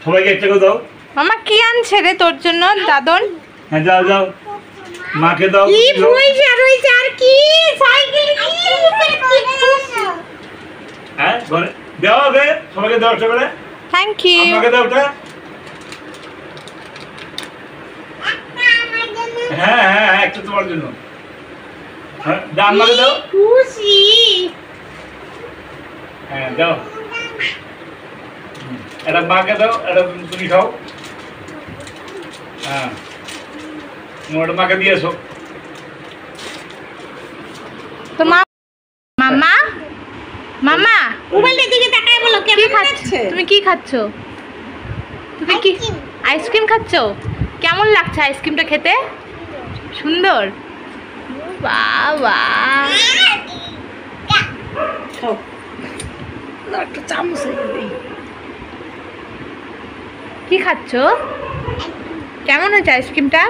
সবাইকে একটা করে দাও। মামা কি আনছে রে তোর জন্য দাদন? হ্যাঁ যাও যাও, মাকে দাও। কি পয়সা রইছে আর কি সাইকেল কি? হ্যাঁ ঘরে দাও, আগে সবাইকে দাও একটা করে। Thank you. আমাকে দাও ওটা। হ্যাঁ হ্যাঁ হ্যাঁ, একটা তোমার জন্য। হ্যাঁ দাও, আমাকে দাও। খুশি। হ্যাঁ দাও, এটা মাকে দাও, এটা তুমি খাও। হ্যাঁ ওটা মাকে দিয়ে এসো। তো মামা মামা মোবাইলের দিকে তাকায় বলো কি খাচ্ছে? তুমি কি খাচ্ছো? তুমি কি আইসক্রিম খাচ্ছো? কেমন লাগছে আইসক্রিমটা খেতে? সুন্দর। বাবা একটা চামচ কি খাচ্ছো? কেমন হয়েছে আইসক্রিমটা?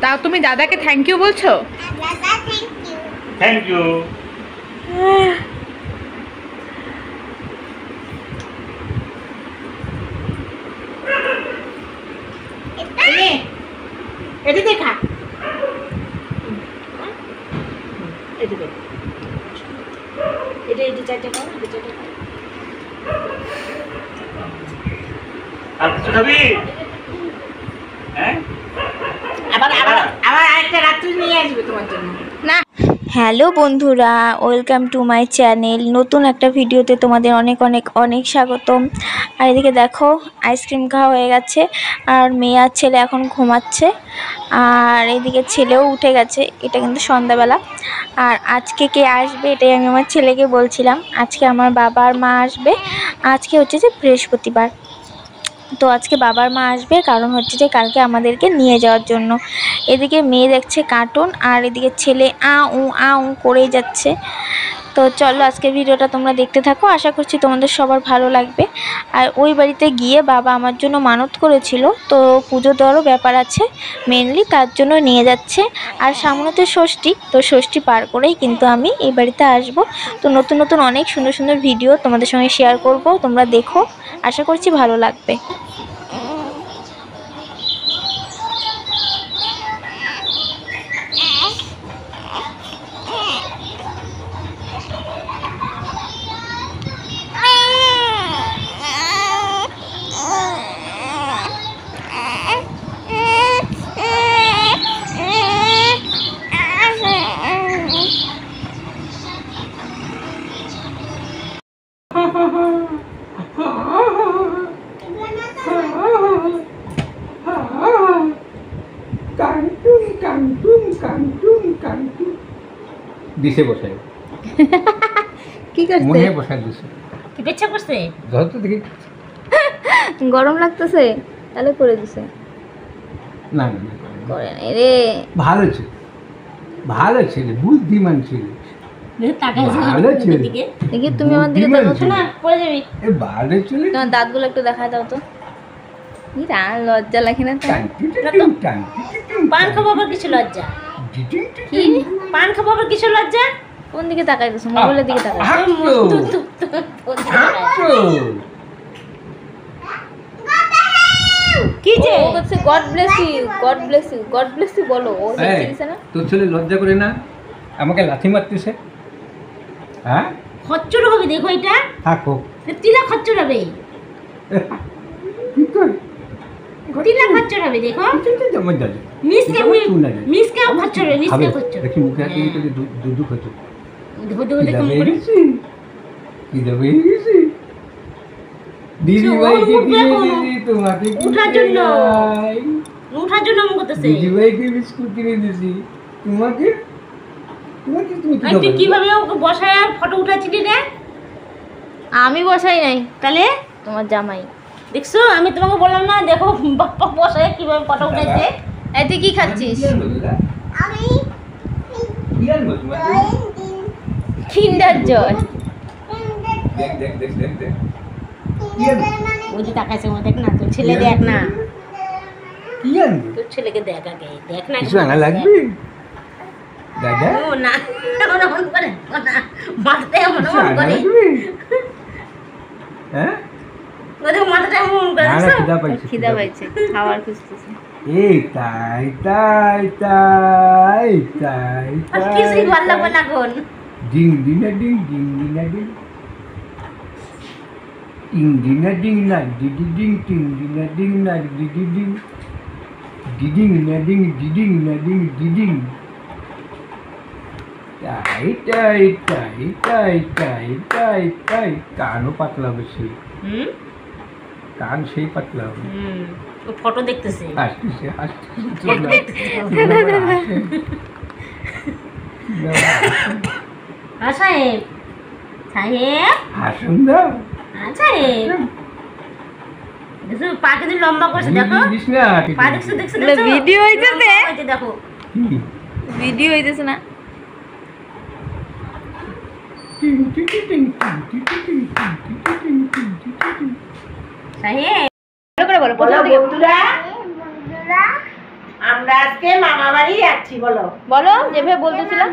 দাও, তুমি দাদাকে থ্যাংক ইউ বলছো? Thank you. এটা দেখা এটা দেখ, এটা চারটে খাও, এটা চারটে খাও। আর কিছু খাবি? হ্যাঁ আবার আবার আবার আরেকটা রাত্রি নিয়ে আসবে তোমার জন্য। না। হ্যালো বন্ধুরা, ওয়েলকাম টু মাই চ্যানেল। নতুন একটা ভিডিওতে তোমাদের অনেক অনেক অনেক স্বাগতম। আর এদিকে দেখো আইসক্রিম খাওয়া হয়ে গেছে, আর মেয়ে আর ছেলে এখন ঘুমাচ্ছে, আর এদিকে ছেলেও উঠে গেছে। এটা কিন্তু সন্ধ্যাবেলা। আর আজকে কে আসবে এটাই আমি আমার ছেলেকে বলছিলাম। আজকে আমার বাবা আর মা আসবে। আজকে হচ্ছে যে বৃহস্পতিবার, তো আজকে বাবার মা আসবে, কারণ হচ্ছে যে কালকে আমাদেরকে নিয়ে যাওয়ার জন্য। এদিকে মেয়ে দেখছে কার্টুন, আর এদিকে ছেলে আ উ করেই যাচ্ছে। তো চলো আজকে ভিডিওটা তোমরা দেখতে থাকো, আশা করছি তোমাদের সবার ভালো লাগবে। আর ওই বাড়িতে গিয়ে বাবা আমার জন্য মানত করেছিল, তো পুজো দেওয়ারও ব্যাপার আছে, মেনলি তার জন্য নিয়ে যাচ্ছে। আর সামনে তো ষষ্ঠী, তো ষষ্ঠী পার করেই কিন্তু আমি এই বাড়িতে আসবো। তো নতুন নতুন অনেক সুন্দর সুন্দর ভিডিও তোমাদের সঙ্গে শেয়ার করব, তোমরা দেখো, আশা করছি ভালো লাগবে। দিছে বসায় কি করছে? মনে বসায় দিছে। কি পেচ্ছা করছে? ধর তো দেখি। গরম লাগতেছে তাহলে করে দিছে। না না না, করে নাই রে। ভালো ছিল, ভালো ছিল, বুদ্ধিমান ছিল। ভালো ছিল। দেখি তুমি আমার দিকে তাকাচ্ছ না, পড়ে যাবি। এ ভালো ছিল। তোমার দাঁতগুলো একটু দেখায় দাও তো। ইরা লজ্জা লাগে না তো? পান খাবো আবার কিছু লজ্জা? কি পান খাবো আবার কিছু লজ্জা? কোন দিকে তাকাইতেছো? মোবাইলের দিকে তাকাই। কি যে ও বলছে God bless you, God bless you, God bless you বলো। ও দেখছিস না? তোর ছেলে লজ্জা করে না আমাকে লাথি মারতেছে? হ্যাঁ খচ্চর হবে, দেখো এটা থাকো। তিলা খচ্চর হবে, কি কর তিলা খচ্চর হবে, দেখো জমা যাবে। মিসকে মিসকে খচ্চর হবে, মিসকে খচ্চর। দেখি মুখে হাতে নিয়ে দুধ খচ্চর। দেখো দেখো দেখো কি যাবে গেছি দিদি ভাইকে দিয়ে দিদি তোমাকে উঠার জন্য উঠার জন্য মন করতেছে। দিদি ভাইকে বিস্কুট কিনে দিয়েছি, তোমাকে তোমাকে তুমি কি তুই কিভাবে ওকে বসায় ফটো উঠাচ্ছিলি রে? আমি বসাই নাই, তাহলে তোমার জামাই। দেখছো, আমি তোমাকে বললাম না, দেখো বাপ্পা বসায় কিভাবে ফটো উঠাইছে। এই তুই কি খাচ্ছিস? আমি কি আনবো তোমার? কিন্ডার জয়। দেখ দেখ দেখ দেখ দেখ ওই যে তাকাইছে, ও দেখ না, তোর ছেলে দেখ না, কি আনবো? তোর ছেলেকে দেখ আগে, দেখ না। কিছু আনা লাগবে দাদা? ও না, মন করে না, মারতে মন কিছু আনা করে। লাগবে? হ্যাঁ ওদের মাথাটা এমন করে না না দেখছো? খিদা পাইছে খিদা পাইছে খাবার খুঁজতেছে এই তাই তাই তাই তাই আর তাই কিছুই ভালো লাগবে না এখন ডিং ডিনা ডিং ডিং ডিনা ডিং ডিং ডিনা ডিং না ডিডি ডিং ডিং ডিনা ডিং না ডিডি ডিং ডিডিং না ডিং ডিডিং না ডিং ডিডিং তাই তাই তাই তাই তাই তাই তাই কানও পাতলা বেশি কান সেই পাতলা হবে ও ফটো দেখতেছে আসতেছে আসতেছে সাহেব সাহেব হাসুন দাও সাহেব দেখো পা কিন্তু লম্বা করছে দেখো দিস না পা দেখছো দেখছো এগুলো ভিডিও হইতেছে দেখো ভিডিও হইতেছে না সাহেব ভালো করে বলো বলো প্রথম থেকে বন্ধুরা আমরা আজকে মামা বাড়ি যাচ্ছি বলো বলো যেভাবে বলতেছিলাম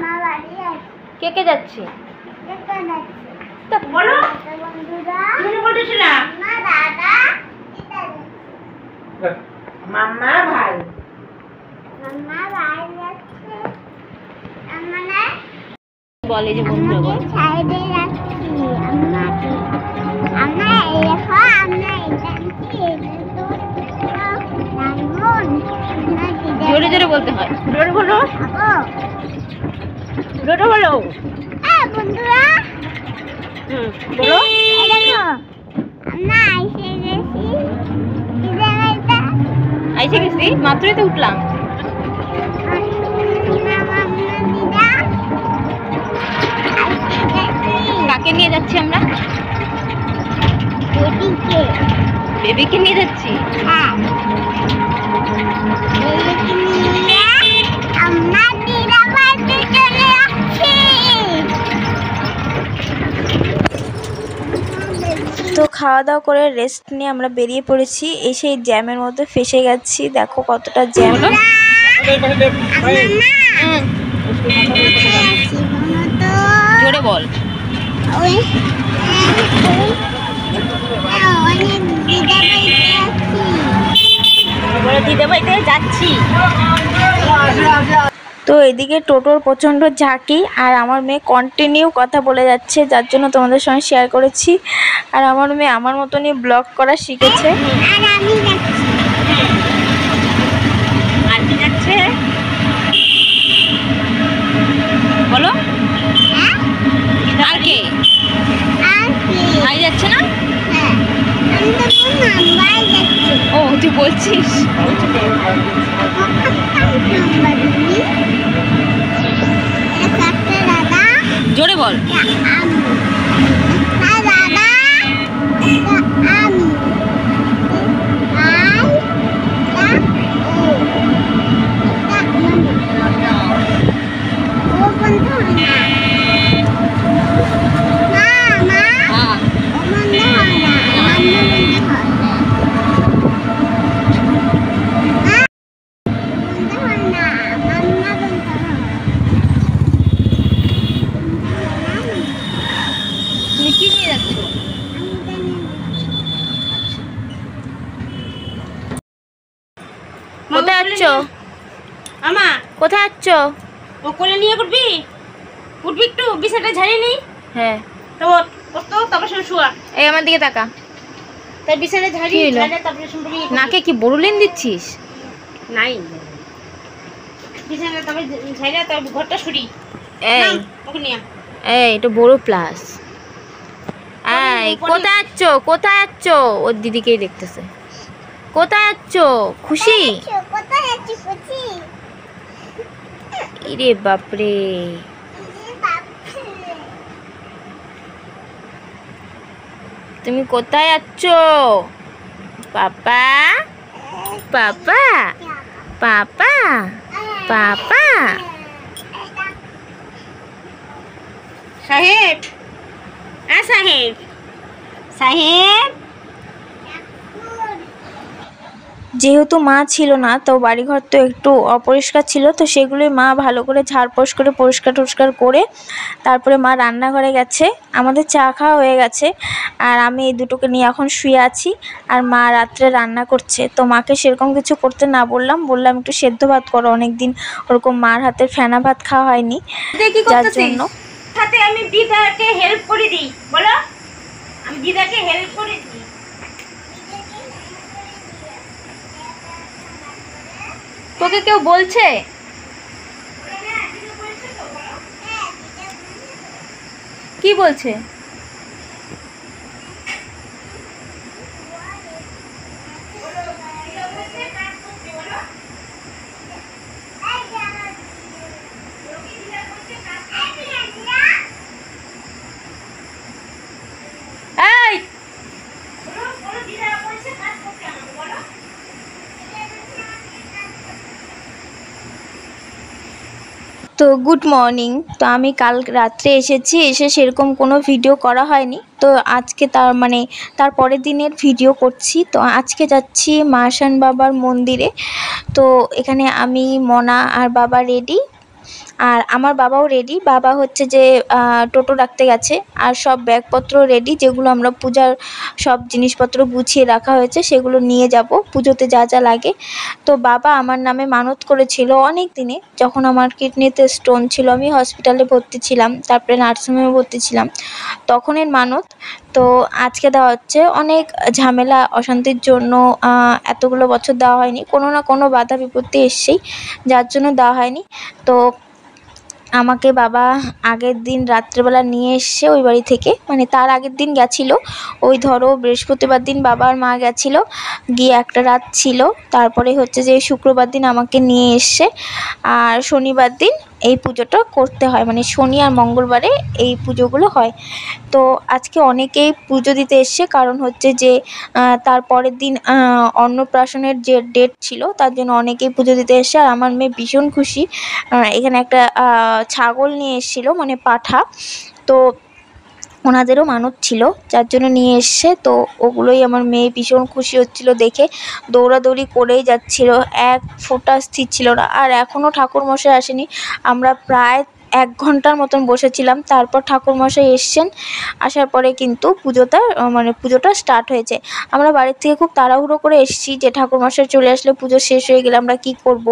কে কে যাচ্ছি বলো তুমি বলতেছিলা মাম্মা ভাই বলে যে বন্ধুরা বল জোরে জোরে বলতে হয় জোরে বলো জোরে বলো বন্ধুরা বলো দেখো আমরা আইসে গেছি মাত্রই তো উঠলাম কাকে নিয়ে যাচ্ছি আমরা বেবিকে নিয়ে যাচ্ছি তো খাওয়া দাওয়া করে রেস্ট নিয়ে আমরা বেরিয়ে পড়েছি এসে এই জ্যামের মধ্যে ফেসে গেছি দেখো কতটা জ্যাম জোরে বল দিদা বাড়িতে যাচ্ছি তো এদিকে টোটোর প্রচণ্ড ঝাঁকি আর আমার মেয়ে কন্টিনিউ কথা বলে যাচ্ছে যার জন্য তোমাদের সঙ্গে শেয়ার করেছি আর আমার মেয়ে আমার মতনই ব্লগ করা শিখেছে আন্টি যাচ্ছে বলো আর কে ভাই যাচ্ছে না ও তুই বলছিস জোরে বল তুমি কি নিয়ে যাচ্ছ কোথায় যাচ্ছ আমা কোথায় যাচ্ছ ও কোলে নিয়ে উঠবি উঠবি একটু বিছানাটা ঝাড়িয়ে নি হ্যাঁ তো ওঠ তো তারপর শুয়া এই আমার দিকে তাকা তার বিছানা ঝাড়িয়ে কি হলো? ঝাড়িয়ে তারপরে শুনবি নাকে কি বড়ুলিন দিচ্ছিস নাই বিছানা তারপরে ঝাড়িয়ে তারপর ঘরটা সরি এই ওকে নিয়ে এই এটা বড় প্লাস এই কোথায় যাচ্ছ কোথায় যাচ্ছ ওর দিদিকেই দেখতেছে কোথায় যাচ্ছ খুশি ইরে বাপরে তুমি কোথায় যাচ্ছ পাপা পাপা পাপা পাপা সাহেব সাহেব সাহেব যেহেতু মা ছিল না, তো বাড়িঘর তো একটু অপরিষ্কার ছিল, তো সেগুলোই মা ভালো করে ঝাড়পোছ করে পরিষ্কার টরিষ্কার করে তারপরে মা রান্নাঘরে গেছে। আমাদের চা খাওয়া হয়ে গেছে, আর আমি এই দুটোকে নিয়ে এখন শুয়ে আছি। আর মা রাত্রে রান্না করছে, তো মাকে সেরকম কিছু করতে না বললাম একটু সেদ্ধ ভাত করো, অনেকদিন ওরকম মার হাতের ফেনা ভাত খাওয়া হয়নি, যার জন্য। সাথে আমি দিদাকে হেল্প করে দিই, বলো আমি দিদাকে হেল্প করে দিই। তোকে কেউ বলছে? কি বলছে? এই তো গুড মর্নিং। তো আমি কাল রাত্রে এসেছি, এসে সেরকম কোনো ভিডিও করা হয়নি, তো আজকে তার পরের দিনের ভিডিও করছি। তো আজকে যাচ্ছি মাসান বাবার মন্দিরে। তো এখানে আমি, মনা আর বাবা রেডি, আর আমার বাবাও রেডি। বাবা হচ্ছে যে টোটো রাখতে গেছে, আর সব ব্যাগপত্র রেডি, যেগুলো আমরা পূজার সব জিনিসপত্র গুছিয়ে রাখা হয়েছে সেগুলো নিয়ে যাব পুজোতে যা যা লাগে। তো বাবা আমার নামে মানত করেছিল অনেক দিনে, যখন আমার কিডনিতে স্টোন ছিল, আমি হসপিটালে ভর্তি ছিলাম, তারপরে নার্সিংহোমে ভর্তি ছিলাম, তখনের মানত। তো আজকে দেওয়া হচ্ছে। অনেক ঝামেলা অশান্তির জন্য এতগুলো বছর দেওয়া হয়নি, কোনো না কোনো বাধা বিপত্তি এসছেই, যার জন্য দেওয়া হয়নি। তো আমাকে বাবা আগের দিন রাত্রেবেলা নিয়ে এসছে ওই বাড়ি থেকে, তার আগের দিন গেছিলো, ওই ধরো বৃহস্পতিবার দিন বাবা আর মা গেছিলো, গিয়ে একটা রাত ছিল, তারপরে হচ্ছে যে শুক্রবার দিন আমাকে নিয়ে এসছে। আর শনিবার দিন এই পুজোটা করতে হয়, শনি আর মঙ্গলবারে এই পুজোগুলো হয়। তো আজকে অনেকেই পুজো দিতে এসছে, কারণ হচ্ছে যে তারপরের দিন অন্নপ্রাশনের যে ডেট ছিল, তার জন্য অনেকেই পুজো দিতে এসছে। আর আমার মেয়ে ভীষণ খুশি, এখানে একটা ছাগল নিয়ে এসেছিলো, পাঠা, তো ওনাদেরও মানত ছিল, যার জন্য নিয়ে এসছে। তো ওগুলোই আমার মেয়ে ভীষণ খুশি হচ্ছিল দেখে, দৌড়াদৌড়ি করেই যাচ্ছিল, এক ফোঁটা স্থির ছিল না। আর এখনও ঠাকুরমশাই আসেনি, আমরা প্রায় 1 ঘন্টার মতন বসেছিলাম, তারপর ঠাকুরমশাই এসছেন। আসার পরে কিন্তু পুজোটা স্টার্ট হয়েছে। আমরা বাড়ির থেকে খুব তাড়াহুড়ো করে এসেছি, যে ঠাকুরমশাই চলে আসলে পুজো শেষ হয়ে গেলে আমরা কি করব,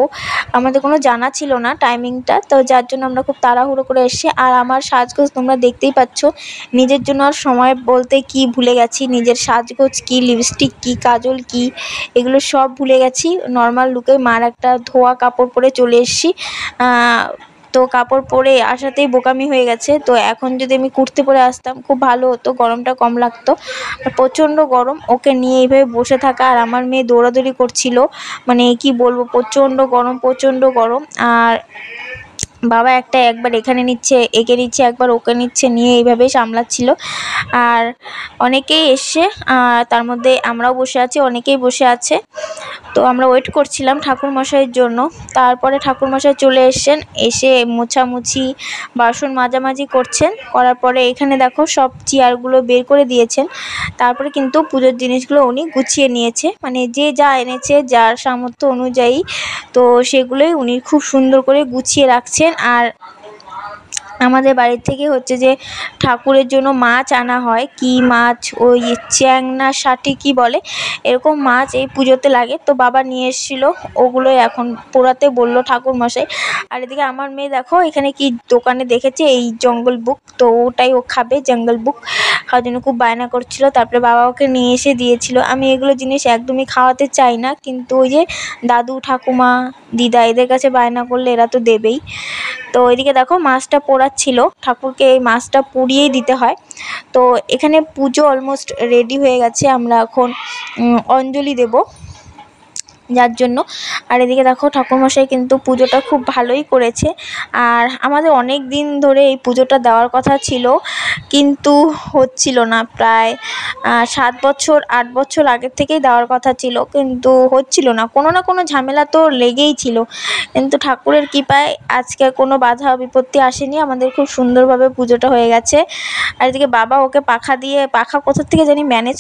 আমাদের কোনো জানা ছিল না টাইমিংটা, তো যার জন্য আমরা খুব তাড়াহুড়ো করে এসেছি। আর আমার সাজগোজ তোমরা দেখতেই পাচ্ছ, নিজের জন্য আর সময় বলতে কি ভুলে গেছি, নিজের সাজগোজ কি, লিপস্টিক কি, কাজল কি, এগুলো সব ভুলে গেছি। নর্মাল লুকে মার একটা ধোয়া কাপড় পরে চলে এসেছি। তো কাপড় পরে আসাতেই বোকামি হয়ে গেছে। তো এখন যদি আমি কুর্তি পরে আসতাম খুব ভালো হতো, গরমটা কম লাগতো। প্রচণ্ড গরম, ওকে নিয়ে এইভাবে বসে থাকা, আর আমার মেয়ে দৌড়াদৌড়ি করছিল, কি বলবো, প্রচণ্ড গরম। আর বাবা একবার এখানে নিচ্ছে, একে নিচ্ছে, একবার ওকে নিচ্ছে, নিয়ে এইভাবেই সামলাচ্ছিল। আর অনেকেই এসছে, তার মধ্যে আমরাও বসে আছি, অনেকেই বসে আছে। তো আমরা ওয়েট করছিলাম ঠাকুরমশাইয়ের জন্য। তারপরে ঠাকুরমশাই চলে এসছেন, এসে মোছামুছি, বাসন মাজামাজি করছেন, করার পরে এখানে দেখো সব চেয়ারগুলো বের করে দিয়েছেন। তারপরে কিন্তু পুজোর জিনিসগুলো উনি গুছিয়ে নিয়েছে, যে যা এনেছে যার সামর্থ্য অনুযায়ী, তো সেগুলোই উনি খুব সুন্দর করে গুছিয়ে রাখছেন। আর আমাদের বাড়ির থেকে হচ্ছে যে ঠাকুরের জন্য মাছ আনা হয়, কি মাছ, ওই চ্যাংনা ষাটি কি বলে, এরকম মাছ এই পুজোতে লাগে। তো বাবা নিয়ে এসেছিলো, ওগুলোই এখন পোড়াতে বললো ঠাকুরমশাই। আর এদিকে আমার মেয়ে দেখো এখানে কি দোকানে দেখেছে, এই জঙ্গল বুক, তো ওটাই ও খাবে, জঙ্গল বুক খাওয়ার জন্য খুব বায়না করছিল। তারপরে বাবা ওকে নিয়ে এসে দিয়েছিল। আমি এগুলো জিনিস একদমই খাওয়াতে চাই না, কিন্তু ওই যে দাদু, ঠাকুমা, দিদা, এদের কাছে বায়না করলে এরা তো দেবেই। তো এদিকে দেখো মাছটা পোড়াচ্ছিল, ঠাকুরকে এই মাছটা পুড়িয়েই দিতে হয়। তো এখানে পুজো অলমোস্ট রেডি হয়ে গেছে, আমরা এখন অঞ্জলি দেব, যার জন্য। আর এদিকে দেখো ঠাকুরমশাই কিন্তু পুজোটা খুব ভালোই করেছে। আর আমাদের অনেক দিন ধরে এই পুজোটা দেওয়ার কথা ছিল, কিন্তু হচ্ছিল না, প্রায় 7 বছর 8 বছর আগের থেকেই দেওয়ার কথা ছিল, কিন্তু হচ্ছিল না, কোনো না কোনো ঝামেলা তো লেগেই ছিল। কিন্তু ঠাকুরের কৃপায় আজকে কোনো বাধা বিপত্তি আসেনি, আমাদের খুব সুন্দরভাবে পুজোটা হয়ে গেছে। আর এদিকে বাবা ওকে পাখা কোথা থেকে জানি ম্যানেজ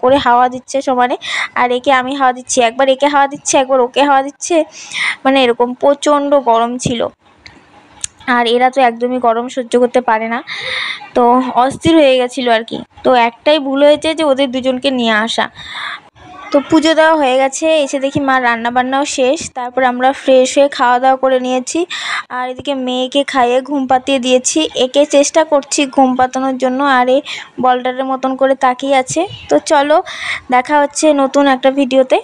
করে হাওয়া দিচ্ছে সমানে, আর একে আমি হাওয়া দিচ্ছি। একবার একে হাওয়া দিচ্ছে, একবার ওকে হাওয়া দিচ্ছে, মানে এরকম প্রচণ্ড গরম ছিল। আর এরা তো একদমই গরম সহ্য করতে পারে না, তো অস্থির হয়ে গেছিলো আর কি। তো একটাই ভুল হয়েছে যে ওদের দুজনকে নিয়ে আসা। তো পুজো দেওয়া হয়ে গেছে, এসে দেখি মা রান্না বান্নাও শেষ। তারপর আমরা ফ্রেশ হয়ে খাওয়া দাওয়া করে নিয়েছি। আর এদিকে মেয়েকে খাইয়ে ঘুম পাতিয়ে দিয়েছি। একে চেষ্টা করছি ঘুম পাতানোর জন্য, আর এই বলটারের মতন করে তাকিয়ে আছে। তো চলো দেখা হচ্ছে নতুন একটা ভিডিওতে।